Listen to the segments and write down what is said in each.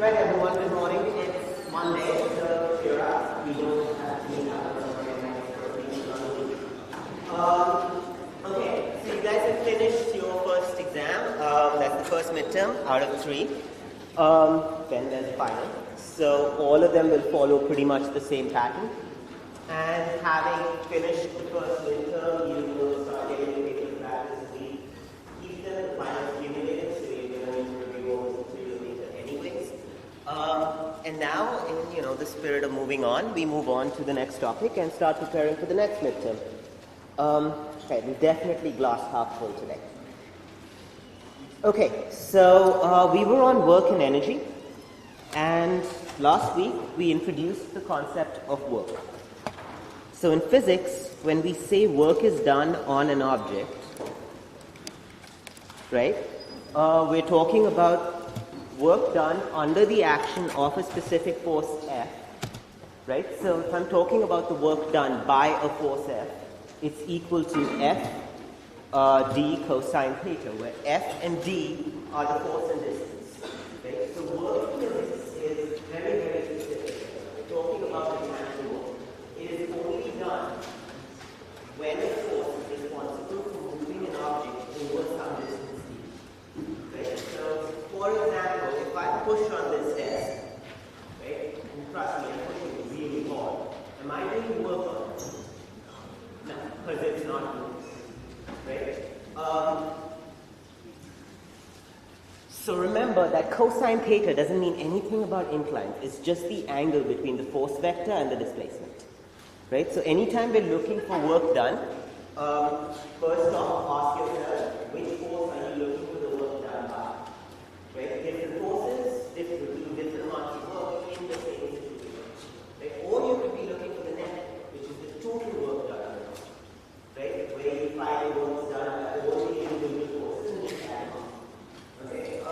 Right, everyone, good morning. It's Monday, so cheer up. We don't have to meet up on Monday night for a week on the week. Okay, so you guys have finished your first exam. That's the first midterm out of 3. Then there's the final. So all of them will follow pretty much the same pattern. And having finished the first midterm, you will start getting the paper back this week. Keep them, the final cumulative, so you're going to need to review all the material later anyways. And now, in the spirit of moving on, we move on to the next topic and start preparing for the next midterm. Okay, we're definitely glass half full today. Okay, so we were on work and energy, and last week we introduced the concept of work. So in physics, when we say work is done on an object, right, we're talking about work done under the action of a specific force F, right? So if I'm talking about the work done by a force F, it's equal to F d cosine theta, where F and d are the force and distance. Okay? So work in physics is very, very specific. We're talking about mechanical work. It is only done when a force is responsible for moving an object over some distance d. Okay? So, for example, if I push on this desk, right, and trust me, I'm pushing really hard, am I doing work on it? No, because it's not moving. Right? So remember that cosine theta doesn't mean anything about inclines. It's just the angle between the force vector and the displacement. Right? So anytime we're looking for work done, first off, ask yourself, which force are you looking for the work done by? Right? Different forces, different amounts of work in the same situation. Right? Or you could be looking for the net, which is the total work done. Right? Where you find the work done by all the individual forces and just add them up. Okay?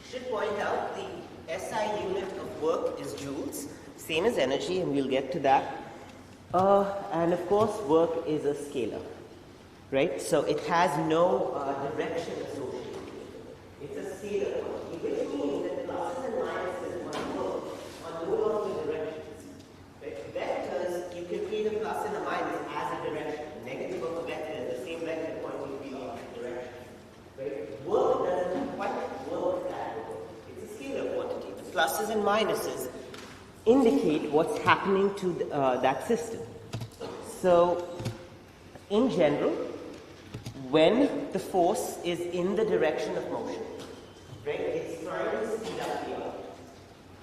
Should point out the SI unit of work is joules, same as energy, and we'll get to that. And of course, work is a scalar. Right? So it has no direction associated with it. It's a scalar quantity, which means that pluses and minuses on work are no longer directions. Right? Vectors, you can read a plus and a minus as a direction. The negative of a vector is the same vector pointing in the opposite direction. Right? Work doesn't quite work that way. It's a scalar quantity. The pluses and minuses indicate what's happening to that system. So, in general, when the force is in the direction of motion, right, it's trying to speed up the object.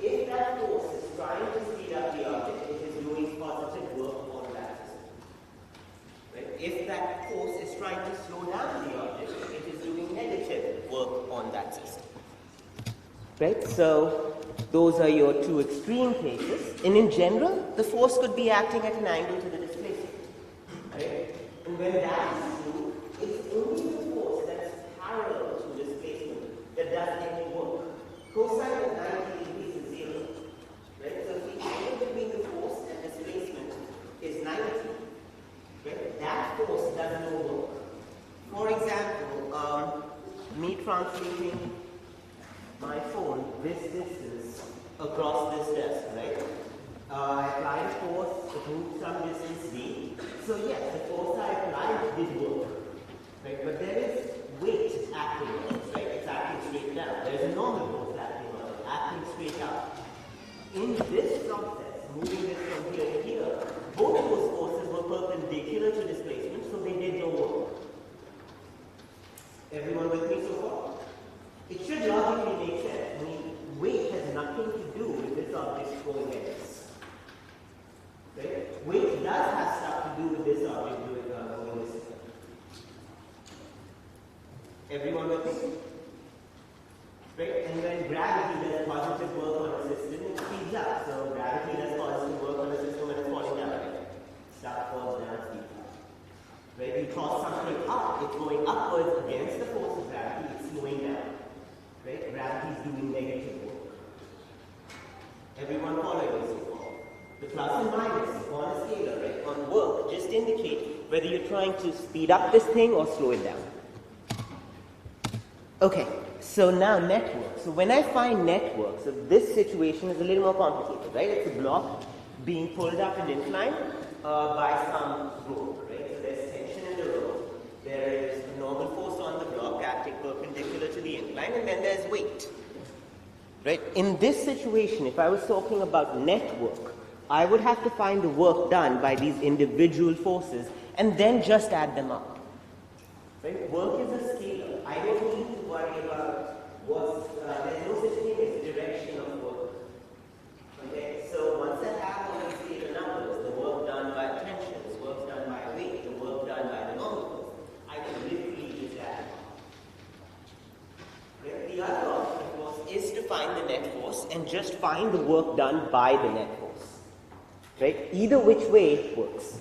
If that force is trying to speed up the object, it is doing positive work on that system. Right? If that force is trying to slow down the object, it is doing negative work on that system. Right? So, those are your two extreme cases. And in general, the force could be acting at an angle to the displacement. Right? And when that is true, it's only the force that's parallel to displacement that does any work. Cosine of 90 degrees is 0. Right? So if the angle between the force and displacement is 90, right, that force does no work. For example, me translating my phone this distance across this desk, right? I applied a force, it moved some distance d. So yes, the force I applied did work. Right? But there is weight acting on it, right? It's acting straight down. There's a normal force acting on it, acting straight up. In this process, moving this from here to here, both of those forces were perpendicular to displacement, so they did no work. Everyone with me so far? It should logically make sense. I mean, weight has nothing to do with this object going like this. Right? Weight does have stuff to do with this object going this way. Everyone with me? Right? And when gravity does positive work on a system, it speeds up. So gravity does positive work on a system when it's falling down. Right? Stuff falls down, speeds up. Right? You toss something up, it's going upwards against the force of gravity, it's slowing down. Right? Gravity is doing negative work. Everyone following me so far? The plus and minus on a scalar, right, on work, just indicate whether you're trying to speed up this thing or slow it down. Okay, So now network. So when I find network, so this situation is a little more complicated, right? It's a block being pulled up an incline by some rope, right? So there's tension in the rope. There is a normal force on the block acting perpendicular to the incline, and then there's weight. Right? In this situation, if I was talking about network, I would have to find the work done by these individual forces and then just add them up. Right? Work is a scalar. I don't need to worry about what's, there's no such thing as direction of work. Okay? So once I have all these scalar numbers, the work done by tension, the work done by weight, the work done by the normal force, I can literally just add them up. Right? The other option, of course, is to find the net force and just find the work done by the net force. Right? Either which way works.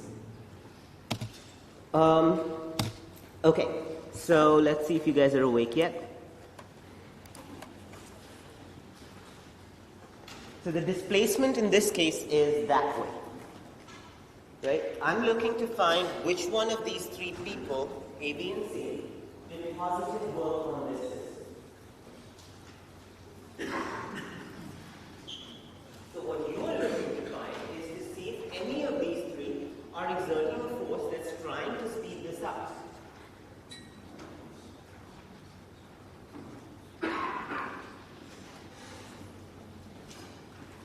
Okay, so let's see if you guys are awake yet. So the displacement in this case is that way. Right? I'm looking to find which one of these three people, A, B, and C, did positive work on this system. So what you are looking to find is to see if any of these three are exerting a force that's trying to speed this up.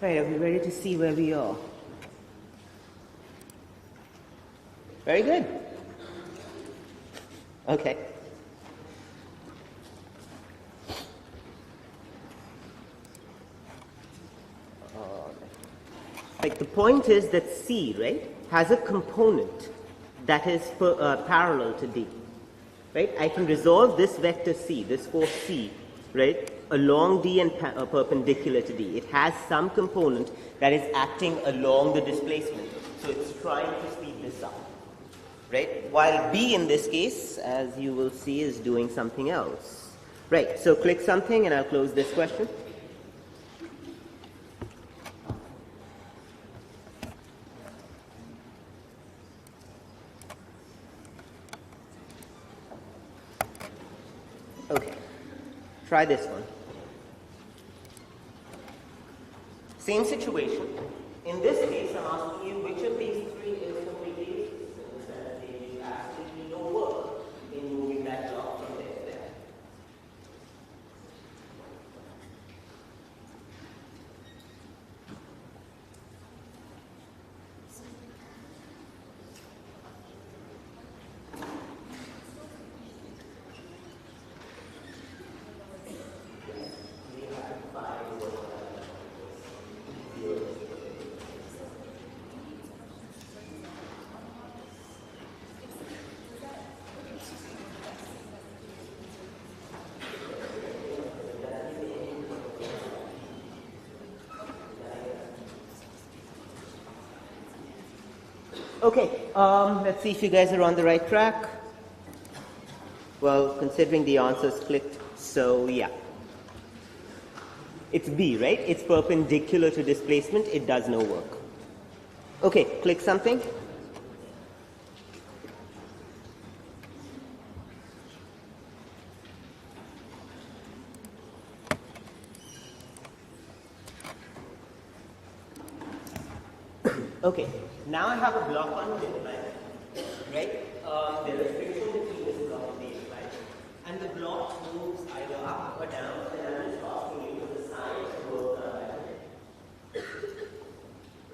Right, are we ready to see where we are? Very good. Okay. Like the point is that C, right, has a component that is parallel to D. Right? I can resolve this vector C, this force C, right, along D and perpendicular to D. It has some component that is acting along the displacement. So it's trying to speed this up. Right? While B in this case, as you will see, is doing something else. Right, so click something and I'll close this question. Okay, try this one. Same situation. In this case, I'm asking you which of these three is completely useless in the sense that they do absolutely no work in moving that block from there to there. Okay, let's see if you guys are on the right track. Well, considering the answers clicked, so yeah. It's B, right? It's perpendicular to displacement. It does no work. Okay, click something. Okay, now I have a block on the incline, right? There is friction between this block and the incline, and the block moves either up or down, and I'm just asking you for the sign of work done by it.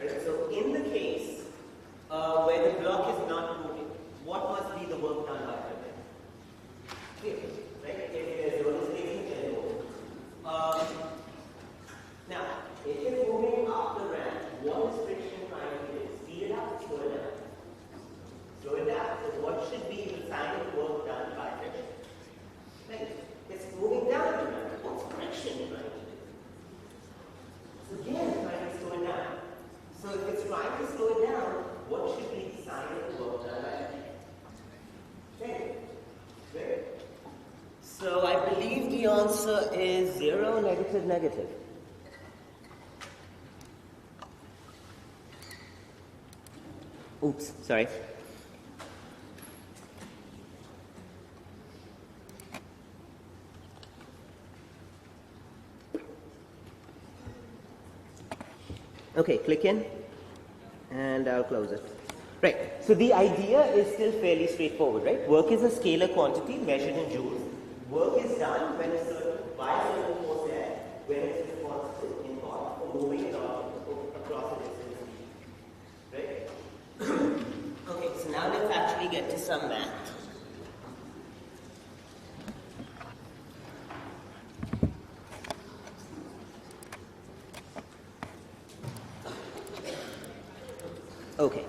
Right? So in the case where the block is not moving, what must be the work done by it? Zero, right? If there's no displacement, then no. Now, if it's moving up the ramp, what is friction trying to do? Speed it up, slow it down. Slow it down. So what should be the sign of work done by friction? Right? It's moving down the ramp. What's friction trying to do? So again, it's trying to slow it down. So if it's trying to slow it down, what should be the sign of work done by friction? Okay. Good. So I believe the answer is 0, negative, negative. Oops, sorry. Okay, click in, and I'll close it. Right, so the idea is still fairly straightforward, right? Work is a scalar quantity measured in joules. Work is done when by a certain force there, when it's responsible in part for moving it across a distance. Right? Okay, so now let's actually get to some math. Okay.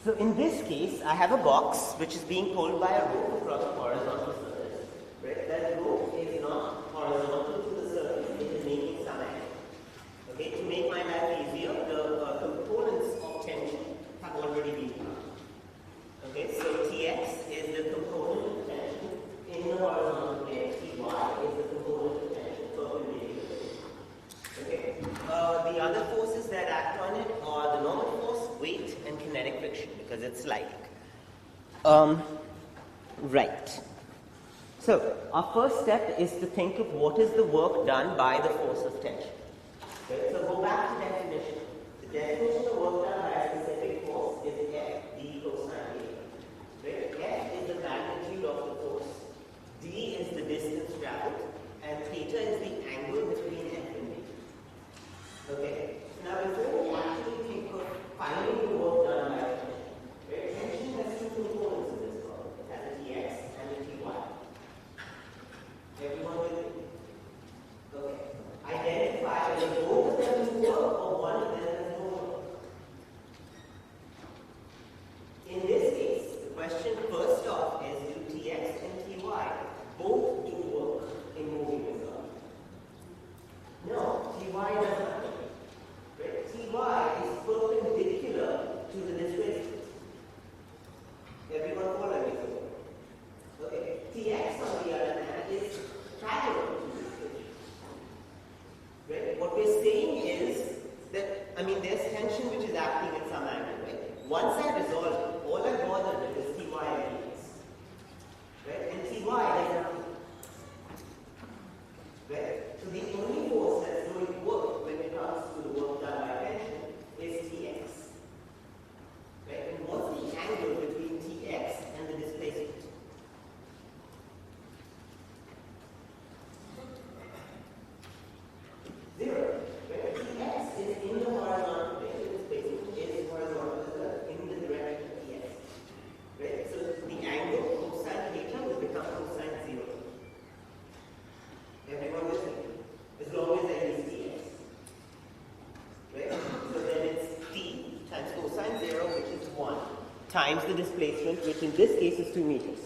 So in this case, I have a box which is being pulled by a rope across a horizontal surface. Right? That rope is not horizontal to the surface, it is making some angle. Okay, to make my life easier, the components of tension have already been found. Okay, so Tx is the component of tension in the horizontal plane, Ty is the component of tension perpendicular. Okay, the other forces that act on it are the normal force, weight, and kinetic friction because it's sliding. Right. So our first step is to think of what is the work done by the force of tension. Okay, so go back to definition. The definition of work done by a specific force is F d cosine theta. Right? F is the magnitude of the force, d is the distance traveled, and theta is the angle between F and d. Okay. Now before we actually think of finding the work done by tension, right? Tension has two components in this problem. It has a Tx and a Ty. Everyone with me? Okay. Identify whether both of them do work or one of them has no work. In this case, the question first off is do Tx and Ty both do work in moving this up? No, Ty does not. Right? Ty is perpendicular to the displacement. Everyone follow me? Okay. Tx on the other hand is parallel to the displacement. Right? What we're saying is that, there's tension which is acting at some angle, right? Once I resolve it, all I bother with is Ty and Tx. Right? And Ty is nothing. Right? So the only force that's doing work when it comes to the work done by tension is Tx. Right? And what's the angle between Tx and the displacement? Zero. Right? Tx is in the horizontal plane, the displacement is horizontal as well, in the direction of Tx. Right? So the angle cosine theta will become cosine 0. Everyone with me? As long as I use Tx. Right? So then it's T times cosine 0, which is 1, times the displacement, which in this case is 2 meters.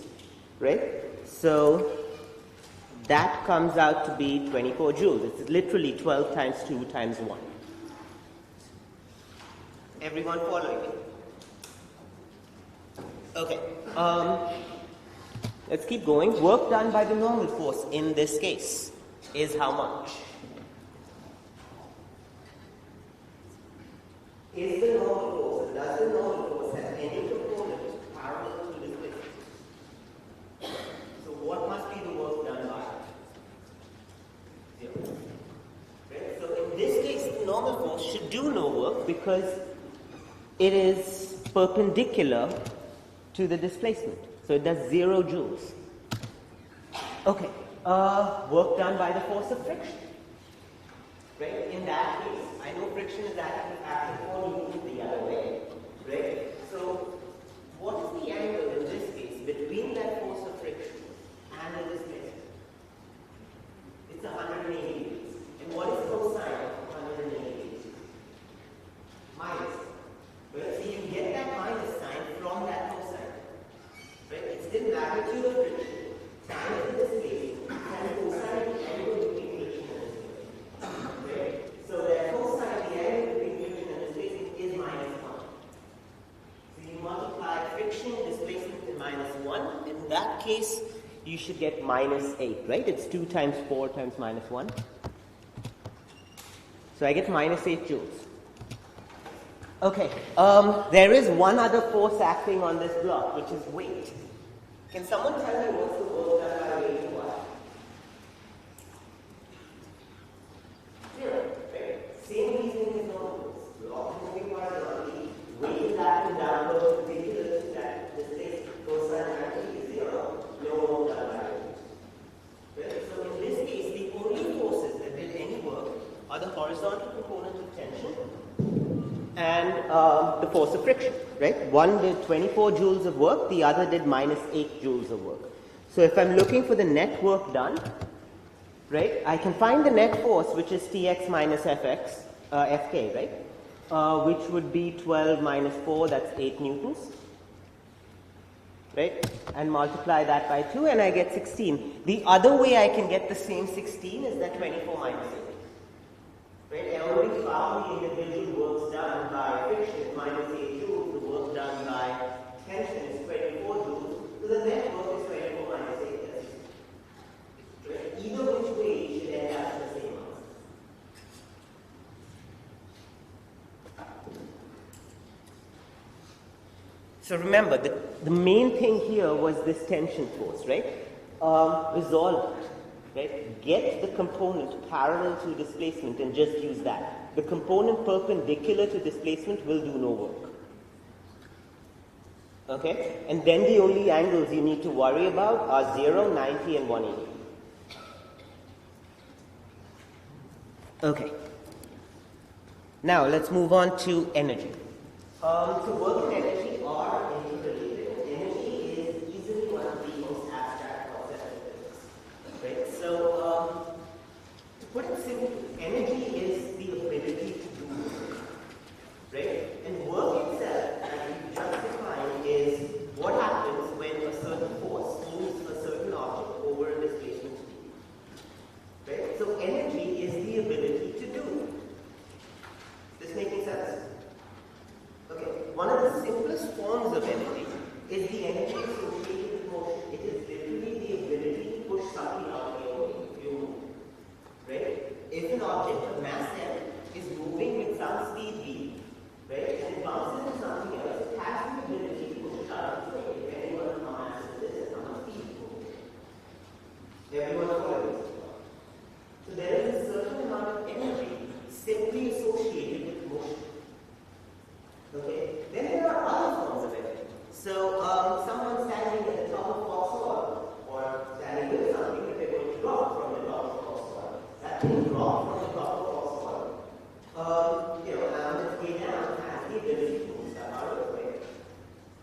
Right? So that comes out to be 24 joules. It's literally 12 times 2 times 1. Everyone following me? Okay. Let's keep going. Work done by the normal force in this case is how much? Is the normal force, does the normal force have any component parallel to the displacement? So what must be the work done by? 0. Right? So in this case, the normal force should do no work because it is perpendicular to the displacement. So it does 0 joules. Okay. Work done by the force of friction. Right? In that case, I know friction is acting only the other way. Right? So what is the angle in this case between that force of friction and the displacement? It's 180 degrees. And what is cosine of 180 degrees? Minus. Right? So you get that minus sign from that cosine. Right? It's the magnitude of friction times the displacement and cosine the angle between friction and displacement. Right? So that cosine the angle between friction and displacement is minus 1. So you multiply friction, displacement, and minus 1. In that case, you should get minus 8, right? It's 2 times 4 times minus 1. So I get minus 8 joules. Okay, there is one other force acting on this block, which is weight. Can someone tell me what's the work done by weight and why? 0, right? Same reasoning as normal force of friction, right? One did 24 joules of work, the other did minus 8 joules of work. So if I'm looking for the net work done, right, I can find the net force, which is Tx minus Fx, Fk, right? Which would be 12 minus 4, that's 8 newtons, right? And multiply that by 2 and I get 16. The other way I can get the same 16 is that 24 minus 8. Right? I already found the individual works done by friction minus 8 joules. The work done by tension is 24 joules. So the net work is 24 minus 8. Right? Either which way you should end up with the same answer. So remember, the main thing here was this tension force, right? Resolve it, right? Get the component parallel to displacement and just use that. The component perpendicular to displacement will do no work. Okay? And then the only angles you need to worry about are 0, 90, and 180. Okay. Now let's move on to energy. So work and energy are interrelated. Energy is easily one of the most abstract concepts of physics. Right? So to put it simply, energy is the ability to do work. Right? And work itself, as we just defined, is what happens when a certain force moves a certain object over a displacement speed. Right? So energy is the ability to do. Is this making sense? Okay, one of the simplest forms of energy is the energy associated with motion. It is literally the ability to push something out of your way if you move. Right? If an object of mass m is moving with some speed v, right, and it bumps into something else, it has the ability to push it out of its way, depending on how massive it is and how much speed it's moving. Everyone follows this? So there is a certain amount of energy simply associated with motion. Okay. Then there are other forms of energy. So someone standing at the top of Fox Hall, or standing with something that they're going to drop from the top of Fox Hall. That thing drop from the top of Fox Hall, on its way down has the ability to move stuff out of the way.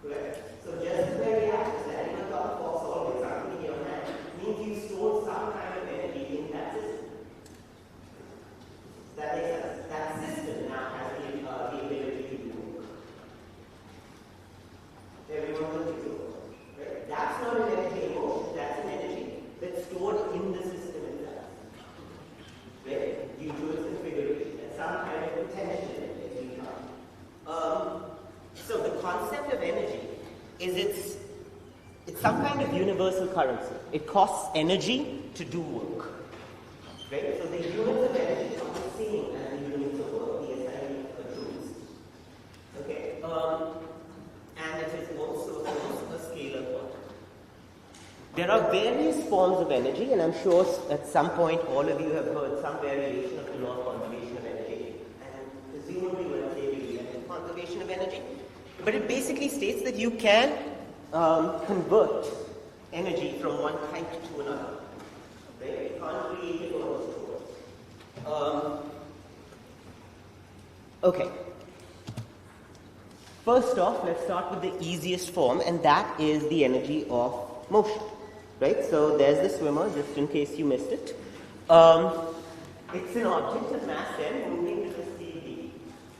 Correct? So just as very active standing on top of Fox Hall with something in your hand means you stored some kind of energy in that system. Does that make sense? That system now has the ability to do work. Everyone will do it. Right? That's not an energy in motion, that's an energy that's stored in the system itself. Right? Due to its configuration and some kind of potential in it as you come. So the concept of energy is it's some kind of universal currency. It costs energy to do work. Right? So the units of energy are the same as the units of work, the SI joules. Okay? And it is also a scalar quantity. There are various forms of energy, and I'm sure at some point all of you have heard some variation of the law of conservation of energy. And presumably when I say the conservation of energy, but it basically states that you can convert energy from one type to another. Right? You can't create it or store it. Okay. First off, let's start with the easiest form, and that is the energy of motion. Right? So there's the swimmer, just in case you missed it. It's an object of mass m moving with the speed v.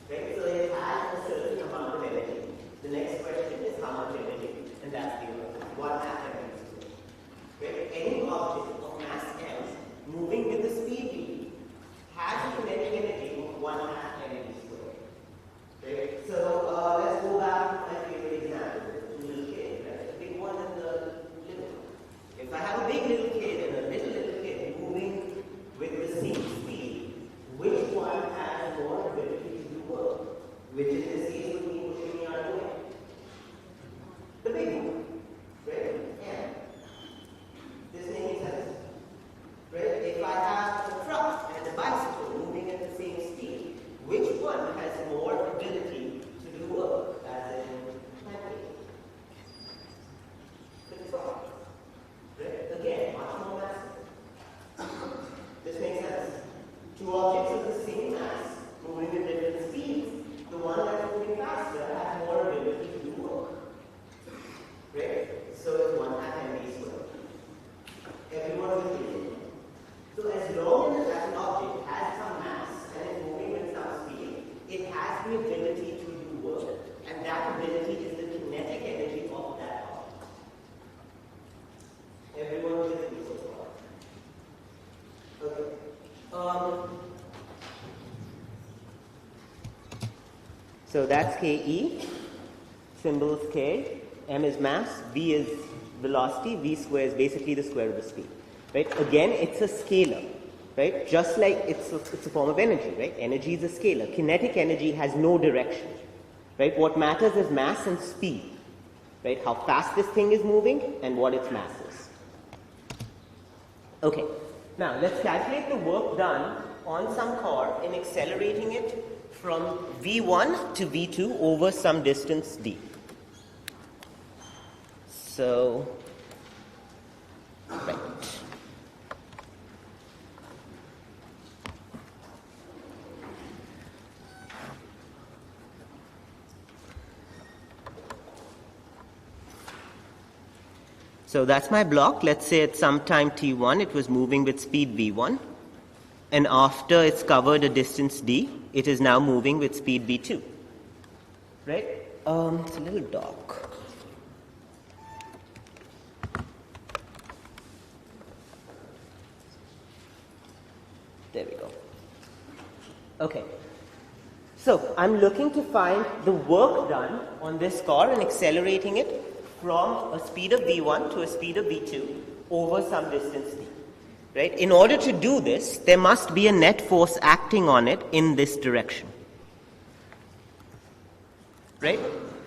Right? So it has a certain amount of energy. The next question is how much energy, and that's the answer. 1/2 energy. Right? Any object of mass m moving with the speed v has a kinetic energy of 1/2 energy squared. Right? So let's go back to my favorite example, the little kid, right? The big one and the little one. If I have a big little kid and a little kid moving with the same speed, which one has more mobility is the kinetic energy of that object. Everyone with me so far? Okay. So that's KE, symbol is K, M is mass, V is velocity, V square is basically the square of the speed. Right? Again, it's a scalar. Right? Just like it's a form of energy, right? Energy is a scalar. Kinetic energy has no direction. Right? What matters is mass and speed. Right? How fast this thing is moving and what its mass is. Okay. Now, let's calculate the work done on some car in accelerating it from V1 to V2 over some distance d. So, right. So that's my block. Let's say at some time t1 it was moving with speed v1, and after it's covered a distance d, it is now moving with speed v2. Right? It's a little dark. There we go. Okay. So I'm looking to find the work done on this car and accelerating it from a speed of v1 to a speed of v2 over some distance d. Right? In order to do this, there must be a net force acting on it in this direction. Right?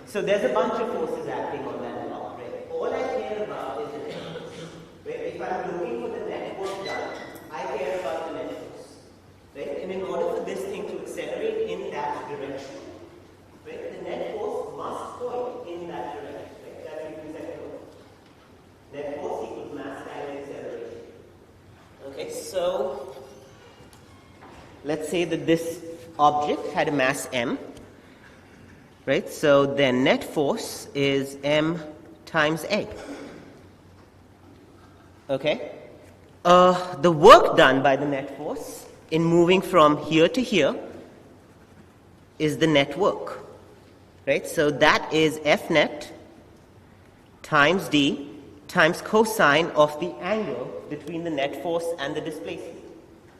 So there's a bunch of forces acting on that block. Right? All I care about is the net force. Right? If I'm looking for the net work done, I care about the net force. Right? And in order for this thing to accelerate in that direction, right, the net force must point in that direction. Right? That's even second order. Net force equals mass times acceleration. Okay, so let's say that this object had a mass m. Right? So then net force is m times a. Okay? The work done by the net force in moving from here to here is the net work. Right? So that is F net times d times cosine of the angle between the net force and the displacement.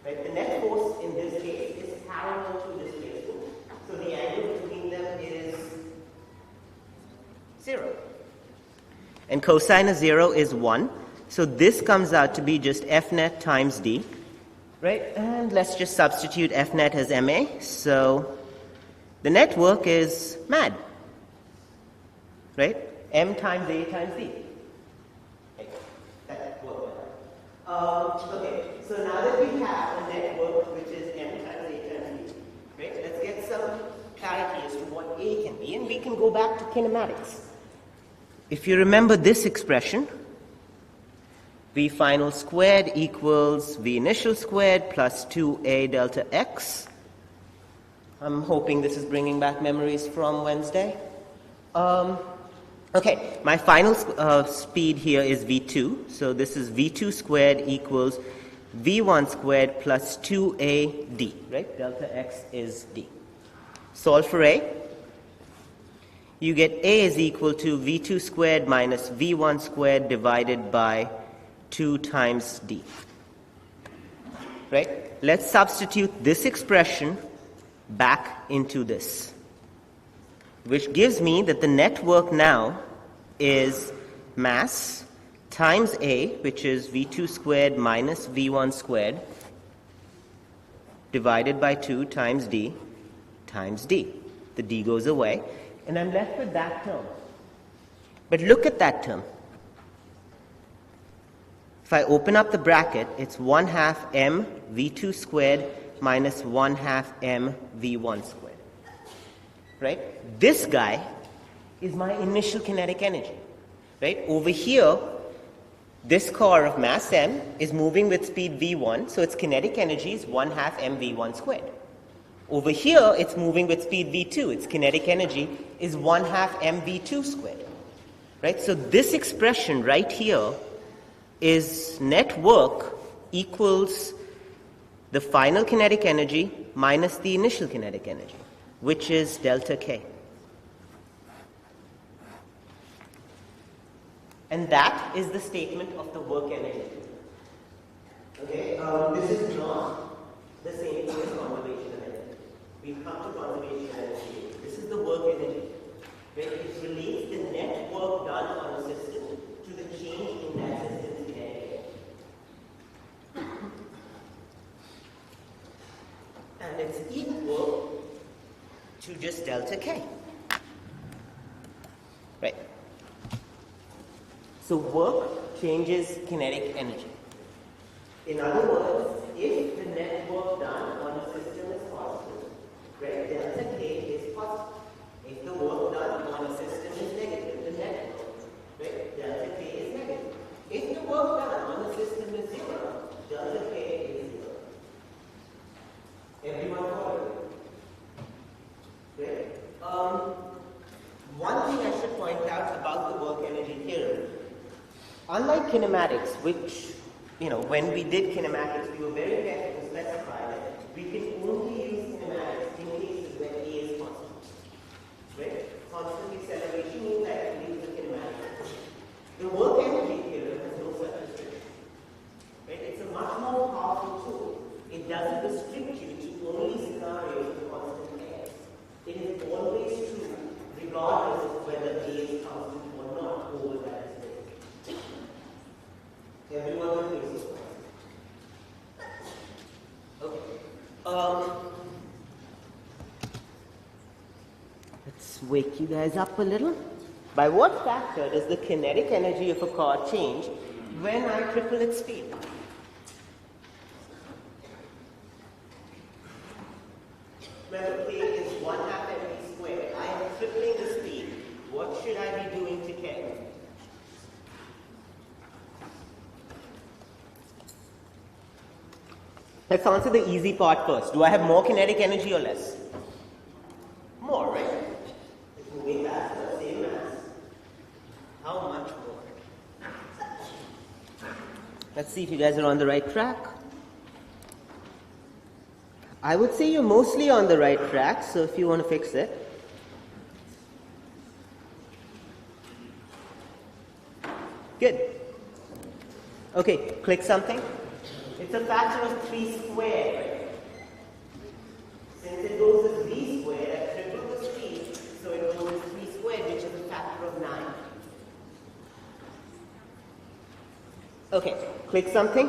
Right? The net force in this case is parallel to displacement. So the angle between them is 0. And cosine of 0 is 1. So this comes out to be just F net times d. Right? And let's just substitute F net as ma. So the net work is mad. Right? M times a times d. Okay. That worked. Okay. So now that we have a net work which is m times a times d, right? Let's get some clarity as to what a can be, and we can go back to kinematics. If you remember this expression, V final squared equals V initial squared plus 2a delta x. I'm hoping this is bringing back memories from Wednesday. Okay, my final speed here is V2. So this is V2 squared equals V1 squared plus 2ad, right? Delta x is d. Solve for a. You get a is equal to V2 squared minus V1 squared divided by 2 times d. Right? Let's substitute this expression back into this, which gives me that the net work now is mass times a, which is V2 squared minus V1 squared, divided by 2 times d times d. The d goes away, and I'm left with that term. But look at that term. If I open up the bracket, it's 1/2 m V2 squared minus 1/2 m V1 squared. Right? This guy is my initial kinetic energy. Right? Over here, this car of mass m is moving with speed v1, so its kinetic energy is 1/2 m v1 squared. Over here, it's moving with speed v2. Its kinetic energy is 1/2 m v2 squared. Right? So this expression right here is net work equals the final kinetic energy minus the initial kinetic energy, which is delta k. And that is the statement of the work energy. Okay, this is not the same thing as conservation energy. We've come to conservation energy. This is the work energy. Right? It relates the net work done on a system to the change in that system's kinetic energy. And it's equal to just delta K. Right. So work changes kinetic energy. In other words, if the net work done on a system is positive, right, delta K is positive. If the work done on a system is negative, the net work, right, delta K is negative. If the work done on a system is zero, delta K is zero. Everyone follow? Right? One thing I should point out about the work energy theorem, unlike kinematics, which, when we did kinematics, we were very careful to specify that we can only use kinematics in cases where A is constant. Right? Constant acceleration means that I can use the kinematics. The work energy theorem has no such restriction. Right? It's a much more powerful tool. It doesn't restrict you to only scenarios with constant x. It is always true, regardless of whether A is constant or not over that space. Everyone will think so. Okay. Let's wake you guys up a little. By what factor does the kinetic energy of a car change when I triple its speed? Remember, K is 1/2 mv squared. I am tripling the speed. What should I be doing to K? Let's answer the easy part first. Do I have more kinetic energy or less? More, right? It's moving faster, same mass. How much more? Let's see if you guys are on the right track. I would say you're mostly on the right track, so if you want to fix it. Good. Okay, click something. It's a factor of 3 squared. Since it goes as v squared, I triple the speed, so it goes as 3 squared, which is a factor of 9. Okay, click something.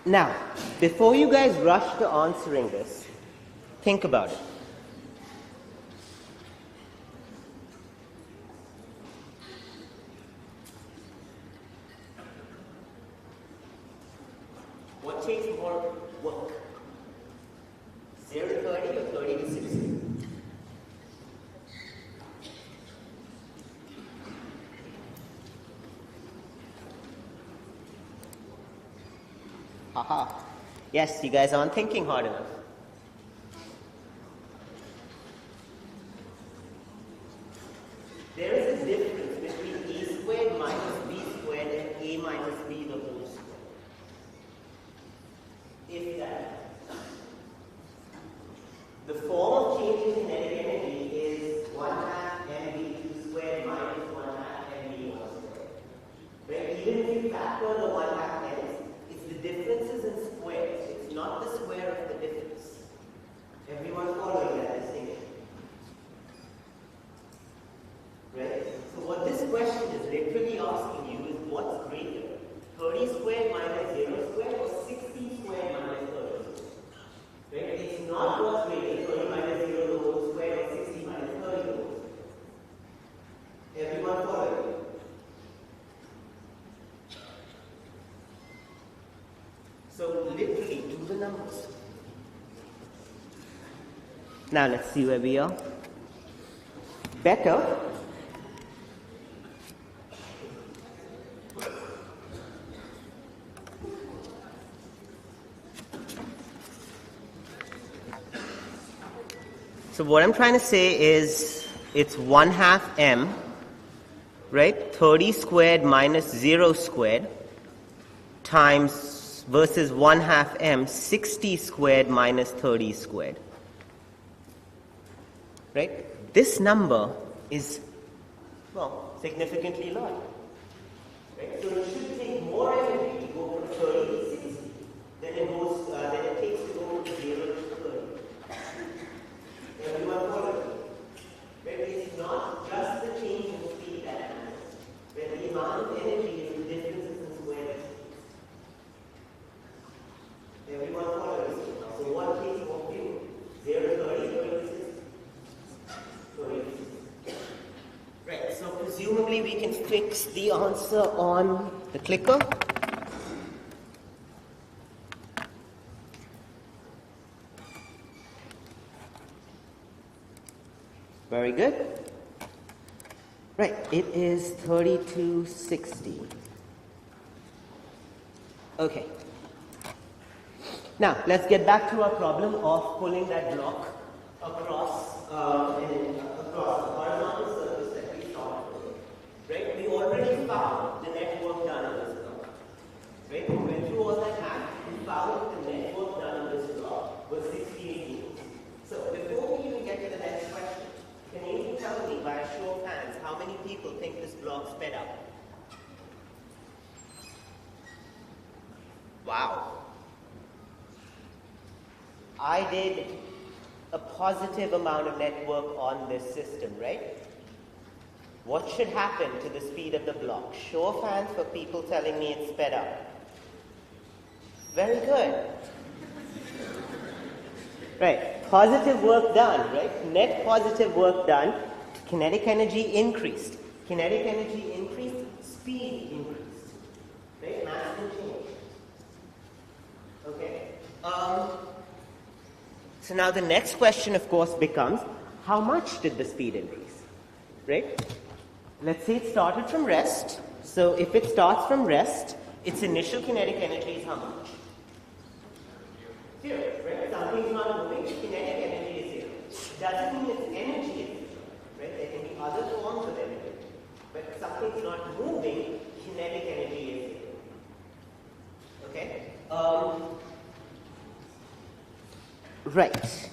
Now, before you guys rush to answering this, think about it. What takes more work? 0 to 30 or 30 to 60? Haha. Yes, you guys aren't thinking hard enough. There is a difference between a squared minus b squared and a minus b the whole square. If that. The form of change in kinetic energy is 1/2 mv2 squared minus 1/2 mv1 squared. Right? Even if you factor the 1/2 m's, it's the differences in squares. It's not the square of the difference. Everyone following that distinction? Right? So what this question is literally asking you is what's greater? 30 squared minus 0 squared or 60 squared minus 30? Right? It's not what's greater, 30 minus 0 the whole square or 60 minus 30 the whole square. Everyone following? So literally do the numbers. Now let's see where we are. Better. So what I'm trying to say is it's 1/2 m, right? 30 squared minus 0 squared times versus 1/2 m, 60 squared minus 30 squared. right? This number is, well, significantly larger. Right? So it should take more energy to go from 30 to 60 than it takes to go from 0 to 30. Everyone follow me? Right? It's not just the change in speed that matters. Right? The amount of energy is the differences in square speeds. Everyone follow me? So what takes more fuel? 0 to 30, 30 to 60. 30 to 60. Right, so presumably we can fix the answer on the clicker. Very good. Right, it is 3260. Okay. Now, let's get back to our problem of pulling that block across the horizontal surface that we started with. Right? We already found the net work done on this block. Right? We went through all that math and found the net work done on this block was 68 joules. So before we even get to the next question, can you tell me by a show of hands how many people think this block sped up? Wow. I did a positive amount of net work on this system, right? What should happen to the speed of the block? Show of hands for people telling me it's sped up. Very good. Right, positive work done, right? Net positive work done, kinetic energy increased. Kinetic energy increased, speed increased. Right, mass and change. Okay. So now the next question, of course, becomes, how much did the speed increase? Right? Let's say it started from rest. So if it starts from rest, its initial kinetic energy is how much? 0, right? Something's not moving, kinetic energy is 0. Doesn't mean its energy is 0, right? There can be other forms of energy. But if something's not moving, kinetic energy is 0. Okay? Right.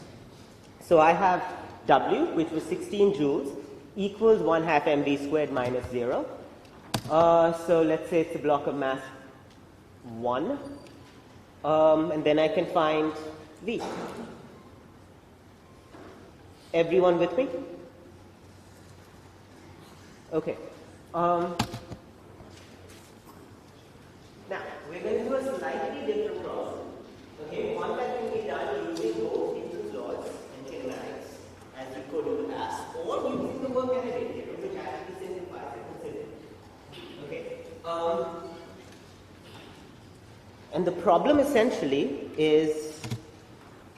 So I have W, which was 16 joules, equals 1/2 mv squared minus 0. So let's say it's a block of mass 1. And then I can find V. Everyone with me? Okay. Now, we're going to do a slightly different problem. Okay, one that can be done using both Phys laws and kinematics, as you could in the past, or using the work energy theorem, which actually simplifies it considerably. Okay. And the problem essentially is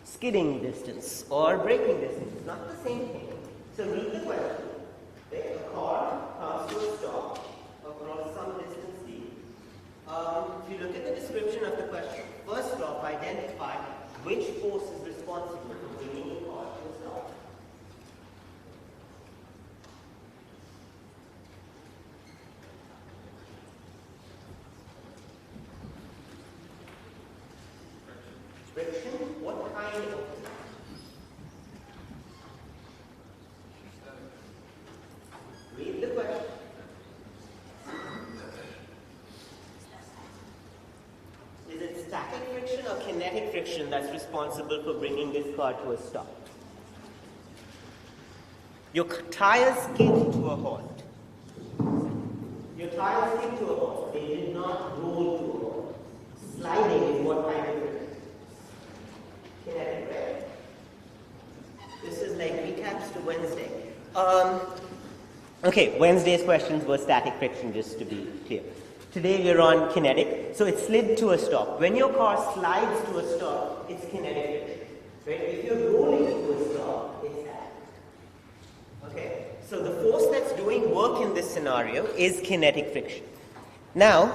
skidding distance or braking distance. It's not the same thing. So read the question. Okay, a car comes to a stop across some distance d. If you look at the description of the question, first off, identify which force is responsible for bringing the car to a stop. Friction? What kind of? Read the question. Is it static friction or kinetic friction that's responsible for bringing this car to a stop? Your tires skid to a halt. Your tires skid to a halt. They did not roll to a halt. Sliding is what kind of friction? Kinetic, right? This is like recaps to Wednesday. Okay, Wednesday's questions were static friction, just to be clear. Today we're on kinetic. So it slid to a stop. When your car slides to a stop, it's kinetic friction. Right? If you're rolling to a stop, it's static. Okay? So the force that's doing work in this scenario is kinetic friction. Now,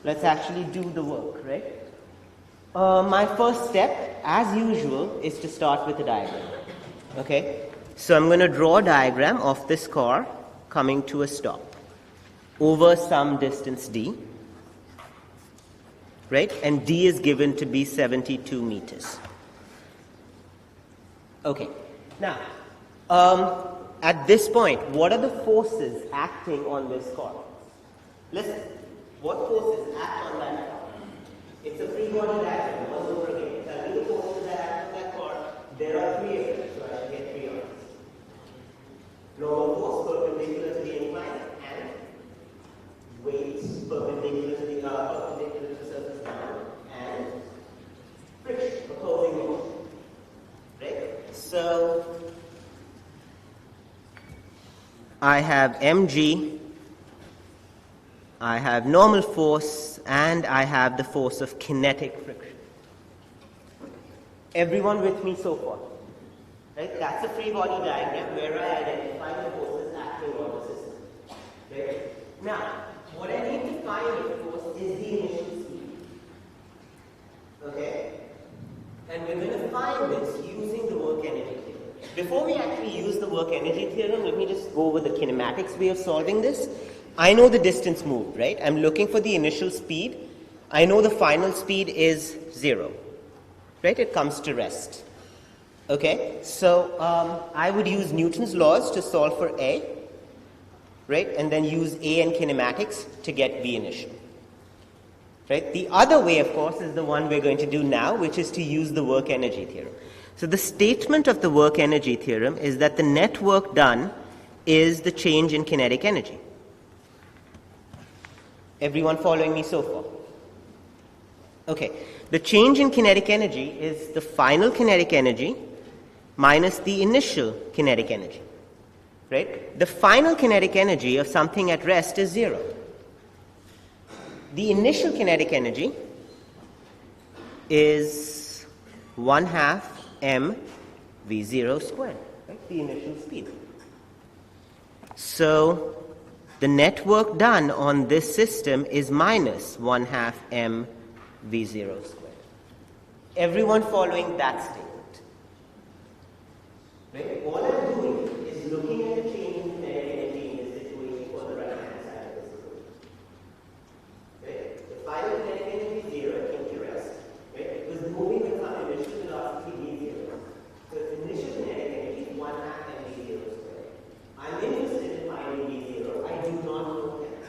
let's actually do the work, right? My first step, as usual, is to start with a diagram. Okay? So I'm going to draw a diagram of this car coming to a stop over some distance d. Right? And d is given to be 72 meters. Okay. Now, at this point, what are the forces acting on this cord? Listen, what forces act on that cord? It's a free body diagram, once over again. Tell me the forces that act on that cord. There are three of them, so I should get three answers. Normal force perpendicular to the incline and weight perpendicular to the surface down and friction opposing motion. Right? So I have mg, I have normal force, and I have the force of kinetic friction. Everyone with me so far? Right? That's a free body diagram where I identify the forces acting on the system. Right? Now, what I need to find, of course, is the initial speed. Okay? And we're going to find this using the work energy theorem. Before we actually use the work energy theorem, let me just go over the kinematics way of solving this. I know the distance moved, right? I'm looking for the initial speed. I know the final speed is 0. Right? It comes to rest. Okay? So I would use Newton's laws to solve for A. Right? And then use A and kinematics to get V initial. Right? The other way, of course, is the one we're going to do now, which is to use the work energy theorem. So the statement of the work energy theorem is that the net work done is the change in kinetic energy. Everyone following me so far? Okay. The change in kinetic energy is the final kinetic energy minus the initial kinetic energy. Right? The final kinetic energy of something at rest is 0. The initial kinetic energy is 1/2 mv0 squared, right? The initial speed. So the net work done on this system is minus 1/2 mv0 squared. Everyone following that statement? Right? All I'm doing is looking at the change in kinetic energy in this situation for the right-hand side of this equation. Right? The final kinetic energy is 0, it came to rest. Right? It was moving with some initial velocity v0. So its initial kinetic energy is 1/2 mv0 squared. I'm interested in finding v0. I do not know that.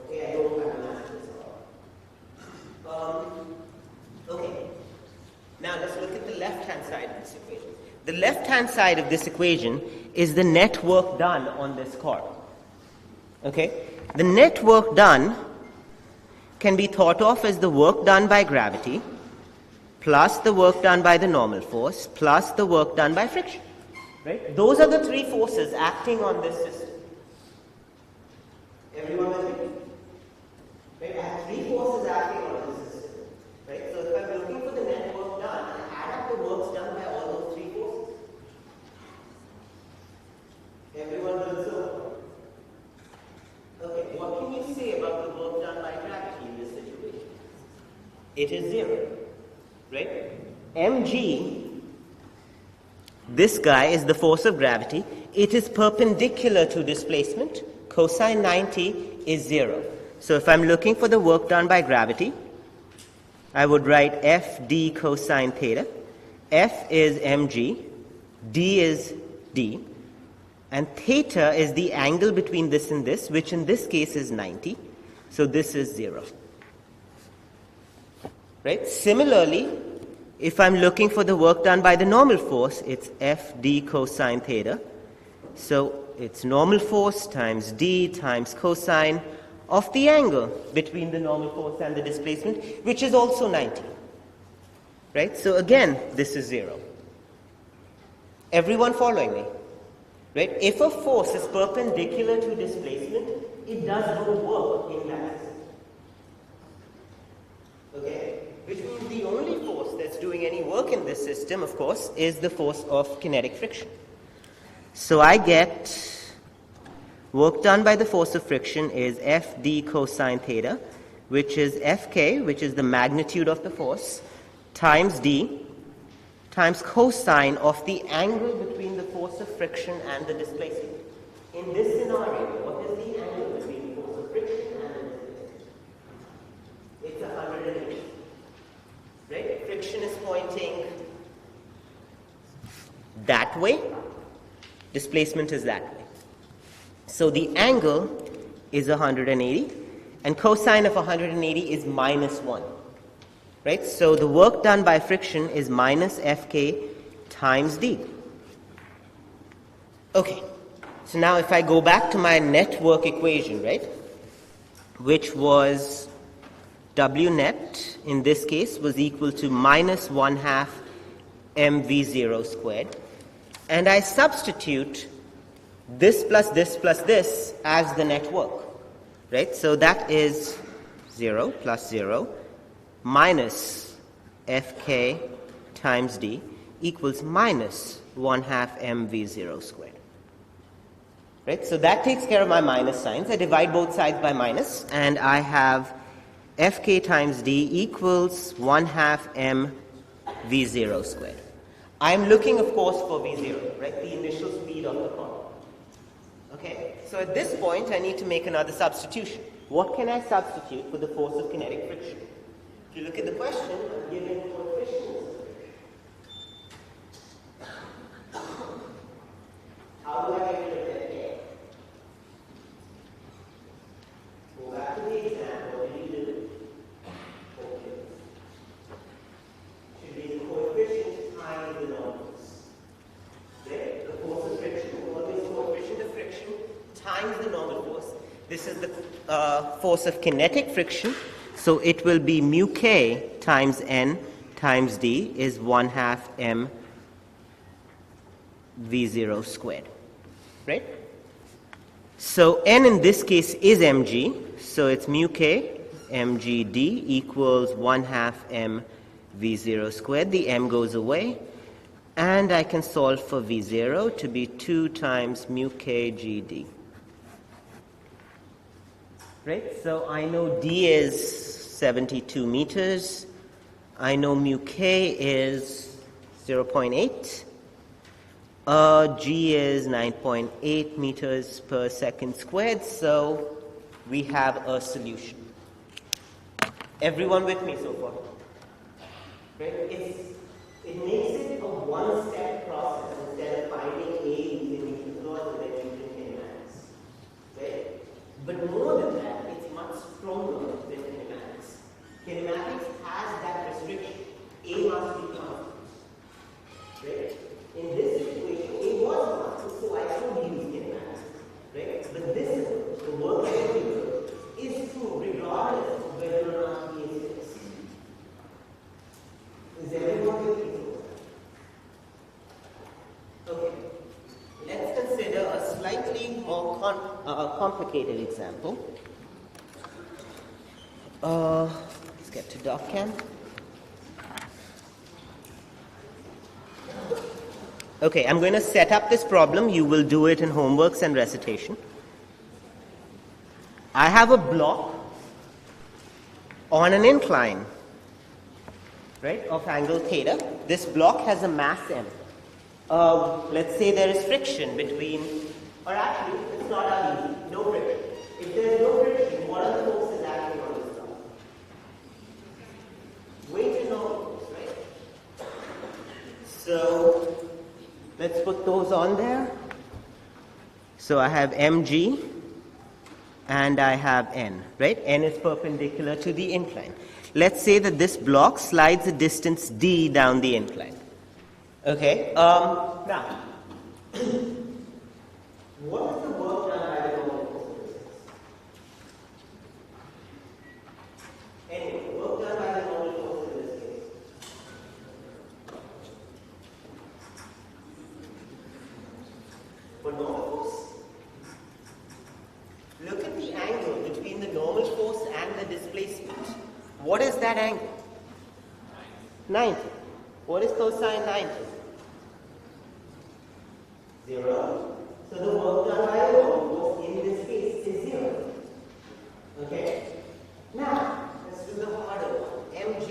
Okay, I don't have a math to solve. Okay. Now let's look at the left-hand side of this equation. The left-hand side of this equation is the net work done on this cord. Okay? The net work done can be thought of as the work done by gravity plus the work done by the normal force plus the work done by friction. Right? Those are the three forces acting on this system. Everyone with me? Right? I have three forces acting on this system. Right? So if I'm looking for the net work done, I add up the works done by all those three forces. Everyone does so? Okay, what can you say about the work done by gravity in this situation? It is 0. Right? mg, this guy is the force of gravity. It is perpendicular to displacement. Cosine 90 is 0. So if I'm looking for the work done by gravity, I would write f d cosine theta. F is mg, d is d, and theta is the angle between this and this, which in this case is 90. So this is 0. Right? Similarly, if I'm looking for the work done by the normal force, it's f d cosine theta. So it's normal force times d times cosine of the angle between the normal force and the displacement, which is also 90. Right? So again, this is 0. Everyone following me? Right? If a force is perpendicular to displacement, it does no work in that system. Okay? Which means the only force that's doing any work in this system, of course, is the force of kinetic friction. So I get work done by the force of friction is f d cosine theta, which is fk, which is the magnitude of the force, times d, times cosine of the angle between the force of friction and the displacement. In this scenario, what is the angle between the force of friction and the displacement? It's 180. Right? Friction is pointing that way, displacement is that way. So the angle is 180, and cosine of 180 is minus 1. Right? So the work done by friction is minus Fk times d. Okay. So now if I go back to my net work equation, right, which was W net in this case was equal to minus 1/2 mv0 squared, and I substitute this plus this plus this as the net work, right? So that is 0 plus 0 minus Fk times d equals minus 1/2 mv0 squared. Right? So that takes care of my minus signs. I divide both sides by minus, and I have Fk times d equals 1/2 mv0 squared. I'm looking, of course, for v0, right? The initial speed of the car. Okay? So at this point, I need to make another substitution. What can I substitute for the force of kinetic friction? If you look at the question, I'm given coefficients. How do I get rid of Fk? Go back to the example. What did you do? Okay. Should be the coefficient times the normal force. Right? The force of friction, always coefficient of friction times the normal force. This is the force of kinetic friction. So it will be mu k times n times d is 1/2 m v0 squared. Right? So n in this case is mg, so it's mu k mgd equals 1/2 m v0 squared. The m goes away, and I can solve for v0 to be 2 times mu k gd. Right? So I know d is 72 meters. I know mu k is 0.8. G is 9.8 meters per second squared, so we have a solution. Everyone with me so far? Right? It makes it a one-step process instead of finding A using Newton's laws and then using kinematics. Right? But more than that, it's much stronger than kinematics. Kinematics has that restriction. A must be constant. Right? In this situation, A was constant, so I could use kinematics. Right? But this is the work I do is true regardless of whether or not he is fixed. Is everyone with me? Okay. Let's consider a slightly more complicated example. Let's get to DocCam. Okay, I'm going to set up this problem. You will do it in homeworks and recitation. I have a block on an incline, right, of angle theta. This block has a mass m. Let's say there is friction between, or actually, it's not that easy, no friction. If there is no friction, what are the forces acting on this block? Weight and normal force, right? So, let's put those on there. So I have mg and I have n, right? N is perpendicular to the incline. Let's say that this block slides a distance d down the incline. Okay, now, what is the work done by the normal force? Anyway, work done by the normal force in this case. For normal force, look at the angle between the normal force and the displacement. What is that angle? 90. What is cosine 90? 0. So the work done by the normal force in this case is 0. Okay? Now, let's do the harder one. mg.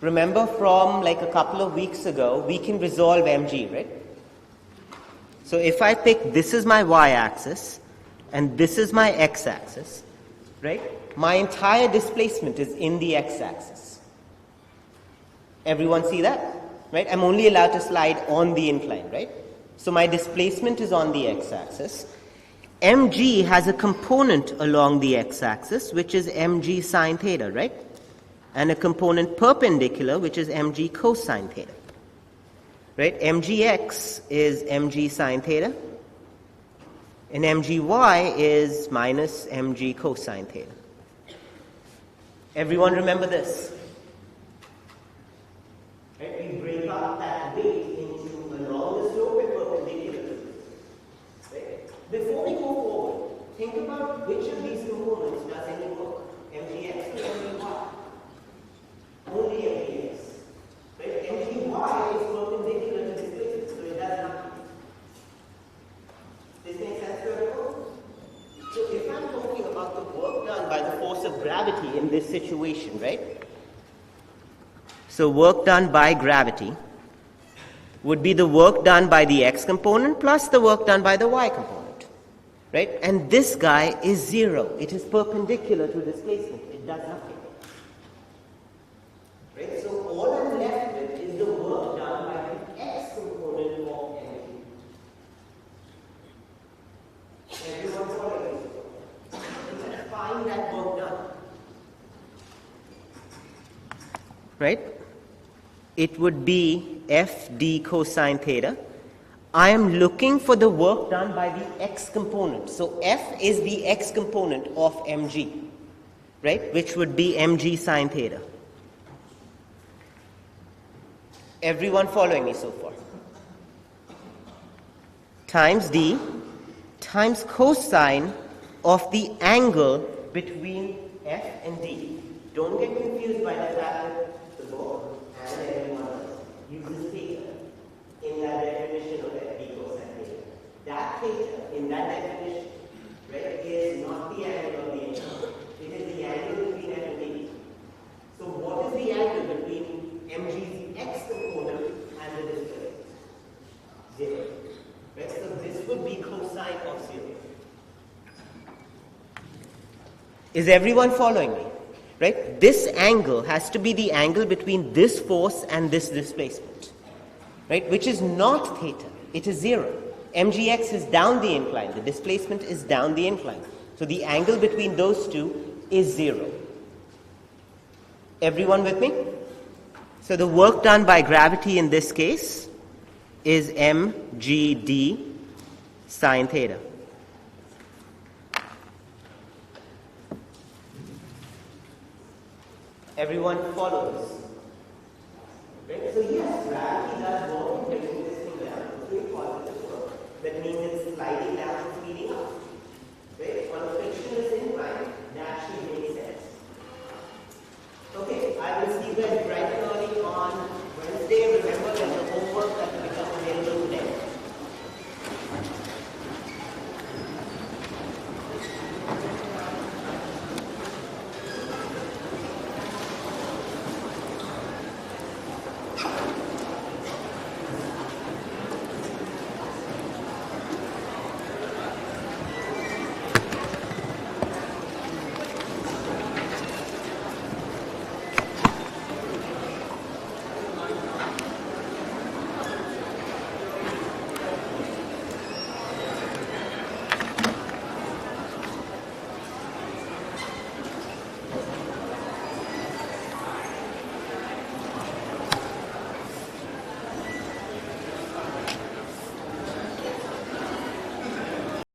Remember from like a couple of weeks ago, we can resolve mg, right? So if I pick this is my y-axis and this is my x-axis, right? My entire displacement is in the x-axis. Everyone see that? Right? I'm only allowed to slide on the incline, right? So my displacement is on the x-axis. mg has a component along the x-axis, which is mg sine theta, right? And a component perpendicular, which is mg cosine theta. Right? mgx is mg sine theta, and mgy is minus mg cosine theta. Everyone remember this? Right? We break up that weight into along the slope and perpendicular. Right? Before we go forward, think about which of these components does any work. mgx or mgy? Only mgx. Right? mgy is perpendicular to displacement, so it does nothing. This makes sense to everyone? So if I'm talking about the work done by the force of gravity in this situation, right? So work done by gravity would be the work done by the x component plus the work done by the y component, right? And this guy is 0. It is perpendicular to displacement. It does nothing. Right? So all I'm left with is the work done by the x component of energy. Everyone following me? Let's find that work done. Right? It would be f d cosine theta. I am looking for the work done by the x component. So f is the x component of mg, right? Which would be mg sine theta. Everyone following me so far? Times d times cosine of the angle between f and d. Don't get confused by the fact that the book and everyone else uses theta in that definition of f d cosine theta. That theta in that definition, right, is not the angle of the angle. It is the angle between f and d. So what is the angle between mg's x component and the displacement? 0. Right? So this would be cosine of 0. Is everyone following me? Right? This angle has to be the angle between this force and this displacement, right? Which is not theta. It is 0. mgx is down the incline. The displacement is down the incline. So the angle between those two is 0. Everyone with me? So the work done by gravity in this case is mgd sine theta. Everyone follows. Right? So yes, gravity does work in bringing this thing down. It's very positive work. That means it's sliding down